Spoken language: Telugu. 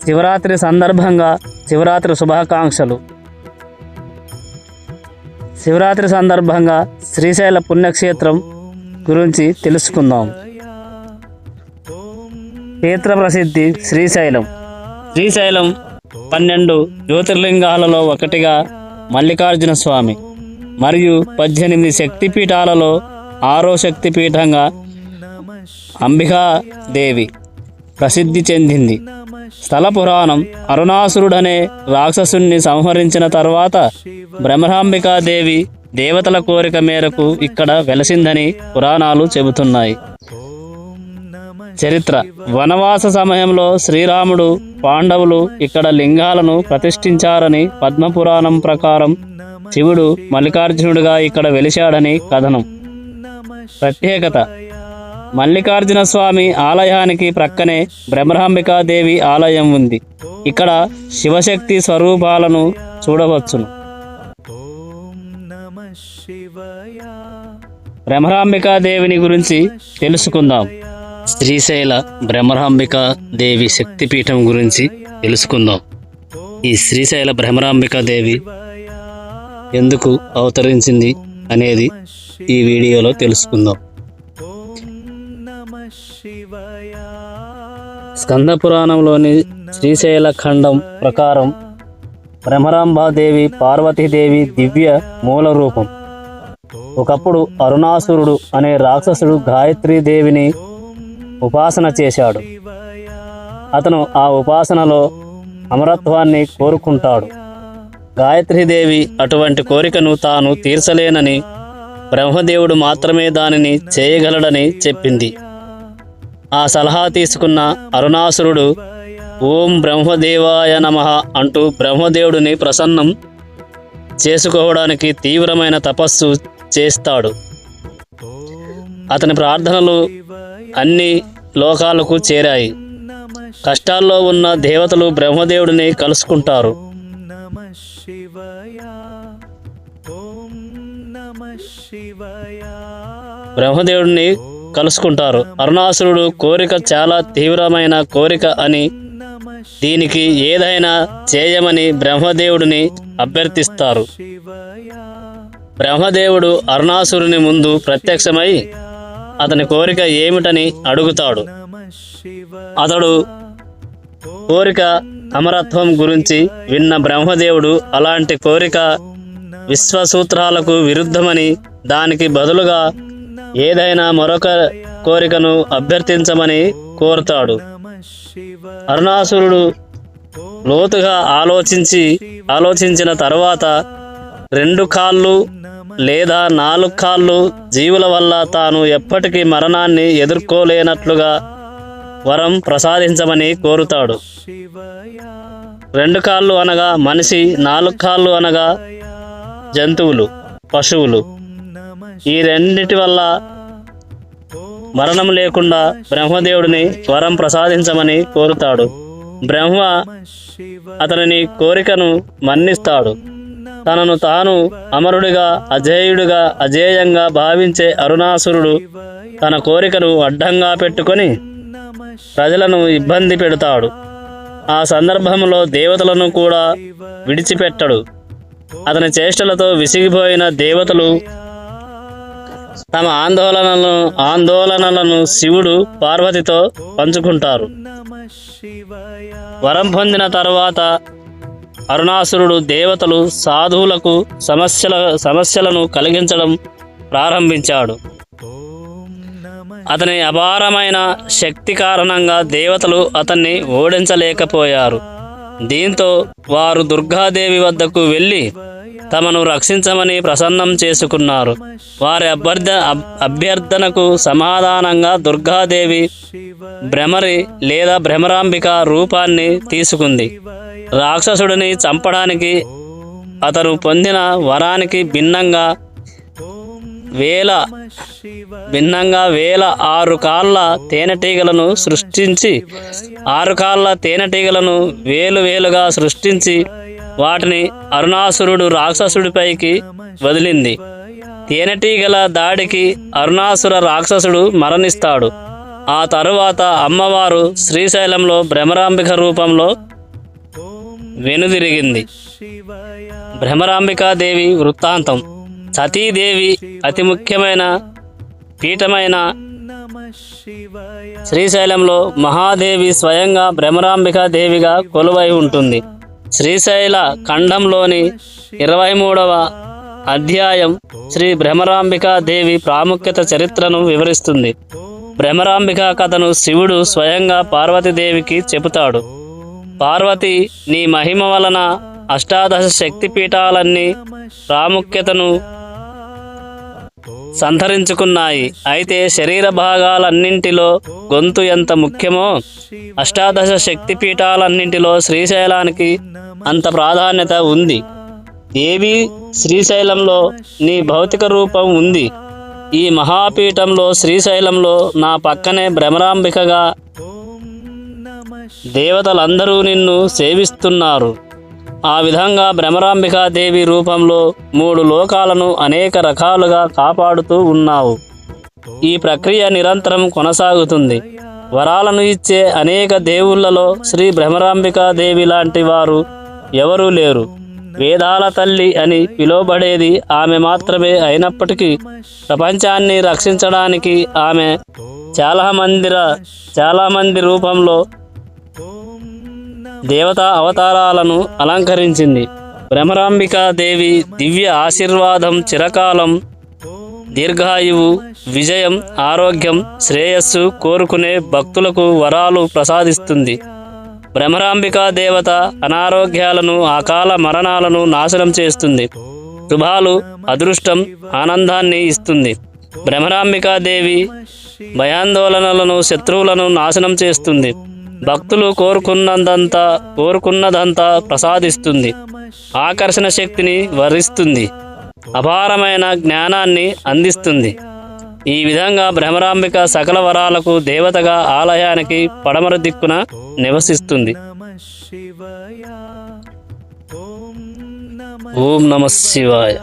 శివరాత్రి సందర్భంగా శివరాత్రి శుభాకాంక్షలు. శివరాత్రి సందర్భంగా శ్రీశైల పుణ్యక్షేత్రం గురించి తెలుసుకుందాం. క్షేత్ర ప్రసిద్ధి శ్రీశైలం. శ్రీశైలం 12 జ్యోతిర్లింగాలలో ఒకటిగా మల్లికార్జున స్వామి మరియు 18 శక్తిపీఠాలలో 6వ శక్తిపీఠంగా అంబికాదేవి ప్రసిద్ధి చెందింది. స్థల పురాణం అరుణాసురుడనే రాక్షసుణ్ణి సంహరించిన తర్వాత బ్రహ్మరాంబికాదేవి దేవతల కోరిక మేరకు ఇక్కడ వెలసిందని పురాణాలు చెబుతున్నాయి. చరిత్ర. వనవాస సమయంలో శ్రీరాముడు, పాండవులు ఇక్కడ లింగాలను ప్రతిష్ఠించారని పద్మపురాణం ప్రకారం శివుడు మల్లికార్జునుడిగా ఇక్కడ వెలిశాడని కథనం. ప్రత్యేకత. మల్లికార్జున స్వామి ఆలయానికి ప్రక్కనే బ్రహ్మరాంబికాదేవి ఆలయం ఉంది. ఇక్కడ శివశక్తి స్వరూపాలను చూడవచ్చును. బ్రహ్మరాంబికాదేవిని గురించి తెలుసుకుందాం. శ్రీశైల బ్రహ్మరాంబికాదేవి శక్తిపీఠం గురించి తెలుసుకుందాం. ఈ శ్రీశైల బ్రహ్మరాంబికాదేవి ఎందుకు అవతరించింది అనేది ఈ వీడియోలో తెలుసుకుందాం. స్కంద పురాణంలోని శ్రీశైల ఖండం ప్రకారం బ్రహ్మరాంబాదేవి పార్వతీదేవి దివ్య మూల రూపం. ఒకప్పుడు అరుణాసురుడు అనే రాక్షసుడు గాయత్రీదేవిని ఉపాసన చేశాడు. అతను ఆ ఉపాసనలో అమరత్వాన్ని కోరుకుంటాడు. గాయత్రీదేవి అటువంటి కోరికను తాను తీర్చలేనని, బ్రహ్మదేవుడు మాత్రమే దానిని చేయగలడని చెప్పింది. ఆ సలహా తీసుకున్న అరుణాసురుడు ఓం బ్రహ్మదేవాయ నమః అంటూ బ్రహ్మదేవుడిని ప్రసన్నం చేసుకోవడానికి తీవ్రమైన తపస్సు చేస్తాడు. అతని ప్రార్థనలు అన్ని లోకాలకు చేరాయి. కష్టాల్లో ఉన్న దేవతలు బ్రహ్మదేవుడిని కలుసుకుంటారు. అరుణాసురుడు కోరిక చాలా తీవ్రమైన కోరిక అని, దీనికి ఏదైనా చేయమని బ్రహ్మదేవుడిని అభ్యర్థిస్తారు. బ్రహ్మదేవుడు అరుణాసురుని ముందు ప్రత్యక్షమై అతని కోరిక ఏమిటని అడుగుతాడు. అతడు కోరిక అమరత్వం గురించి విన్న బ్రహ్మదేవుడు అలాంటి కోరిక విశ్వసూత్రాలకు విరుద్ధమని, దానికి బదులుగా ఏదైనా మరొక కోరికను అభ్యర్థించమని కోరుతాడు. అరుణాసురుడు లోతుగా ఆలోచించిన తర్వాత 2 కాళ్ళు లేదా 4 కాళ్ళు జీవుల వల్ల తాను ఎప్పటికీ మరణాన్ని ఎదుర్కోలేనట్లుగా వరం ప్రసాదించమని కోరుతాడు. 2 కాళ్ళు అనగా మనిషి, 4 కాళ్ళు అనగా జంతువులు, పశువులు. ఈ రెండిటి వల్ల మరణం లేకుండా బ్రహ్మదేవుడిని వరం ప్రసాదించమని కోరుతాడు. బ్రహ్మ అతని కోరికను మన్నిస్తాడు. తనను తాను అమరుడిగా, అజేయుడిగా, అజేయంగా భావించే అరుణాసురుడు తన కోరికను అడ్డంగా పెట్టుకొని ప్రజలను ఇబ్బంది పెడతాడు. ఆ సందర్భంలో దేవతలను కూడా విడిచిపెట్టడు. అతని చేష్టలతో విసిగిపోయిన దేవతలు తమ ఆందోళనలను శివుడు, పార్వతితో పంచుకుంటారు. వరం పొందిన తరువాత అరుణాసురుడు దేవతలు, సాధువులకు సమస్యలను కలిగించడం ప్రారంభించాడు. అతని అపారమైన శక్తి కారణంగా దేవతలు అతన్ని ఓడించలేకపోయారు. దీంతో వారు దుర్గాదేవి వద్దకు వెళ్ళి తమను రక్షించమని ప్రసన్నం చేసుకున్నారు. వారి అభ్యర్థనకు సమాధానంగా దుర్గాదేవి భ్రమరి లేదా భ్రమరాంబిక రూపాన్ని తీసుకుంది. రాక్షసుడిని చంపడానికి అతను పొందిన వరానికి భిన్నంగా వేల 6 కాళ్ళ తేనెటీగలను సృష్టించి 6 కాళ్ళ తేనెటీగలను వేలుగా సృష్టించి వాటిని అరుణాసురుడు రాక్షసుడిపైకి వదిలింది. తేనెటీగల దాడికి అరుణాసుర రాక్షసుడు మరణిస్తాడు. ఆ తరువాత అమ్మవారు శ్రీశైలంలో భ్రమరాంబిక రూపంలో వెనుదిరిగింది. భ్రమరాంబికాదేవి వృత్తాంతం. సతీదేవి అతి ముఖ్యమైన పీఠమైన శ్రీశైలంలో మహాదేవి స్వయంగా భ్రమరాంబికాదేవిగా కొలువై ఉంటుంది. శ్రీశైల ఖండంలోని 23వ అధ్యాయం శ్రీ భ్రమరాంబికాదేవి ప్రాముఖ్యత చరిత్రను వివరిస్తుంది. భ్రమరాంబిక కథను శివుడు స్వయంగా పార్వతీదేవికి చెబుతాడు. పార్వతి, నీ మహిమ వలన అష్టాదశ శక్తిపీఠాలన్నీ ప్రాముఖ్యతను సంతరించుకున్నాయి. అయితే శరీర భాగాలన్నింటిలో గొంతు ఎంత ముఖ్యమో అష్టాదశ శక్తిపీఠాలన్నింటిలో శ్రీశైలానికి అంత ప్రాధాన్యత ఉంది. దేవి, శ్రీశైలంలో నీ భౌతిక రూపం ఉంది. ఈ మహాపీఠంలో శ్రీశైలంలో నా పక్కనే భ్రమరాంబికగా దేవతలందరూ నిన్ను సేవిస్తున్నారు. ఆ విధంగా భ్రమరాంబికాదేవి రూపంలో 3 లోకాలను అనేక రకాలుగా కాపాడుతూ ఉన్నావు. ఈ ప్రక్రియ నిరంతరం కొనసాగుతుంది. వరాలను ఇచ్చే అనేక దేవుళ్లలో శ్రీ భ్రమరాంబికాదేవి లాంటి వారు ఎవరూ లేరు. వేదాల తల్లి అని పిలువబడేది ఆమె మాత్రమే అయినప్పటికీ ప్రపంచాన్ని రక్షించడానికి ఆమె చాలా మంది రూపంలో దేవతా అవతారాలను అలంకరించింది. భ్రమరాంబికాదేవి దివ్య ఆశీర్వాదం చిరకాలం దీర్ఘాయువు, విజయం, ఆరోగ్యం, శ్రేయస్సు కోరుకునే భక్తులకు వరాలు ప్రసాదిస్తుంది. భ్రమరాంబికా దేవత అనారోగ్యాలను, అకాల మరణాలను నాశనం చేస్తుంది. శుభాలు, అదృష్టం, ఆనందాన్ని ఇస్తుంది. భ్రమరాంబికాదేవి భయాందోళనలను, శత్రువులను నాశనం చేస్తుంది. భక్తులు కోరుకున్నదంతా ప్రసాదిస్తుంది. ఆకర్షణ శక్తిని వరిస్తుంది. అపారమైన జ్ఞానాన్ని అందిస్తుంది. ఈ విధంగా భ్రమరాంబిక సకల వరాలకు దేవతగా ఆలయానికి పడమర దిక్కున నివసిస్తుంది. ఓం నమః శివాయ.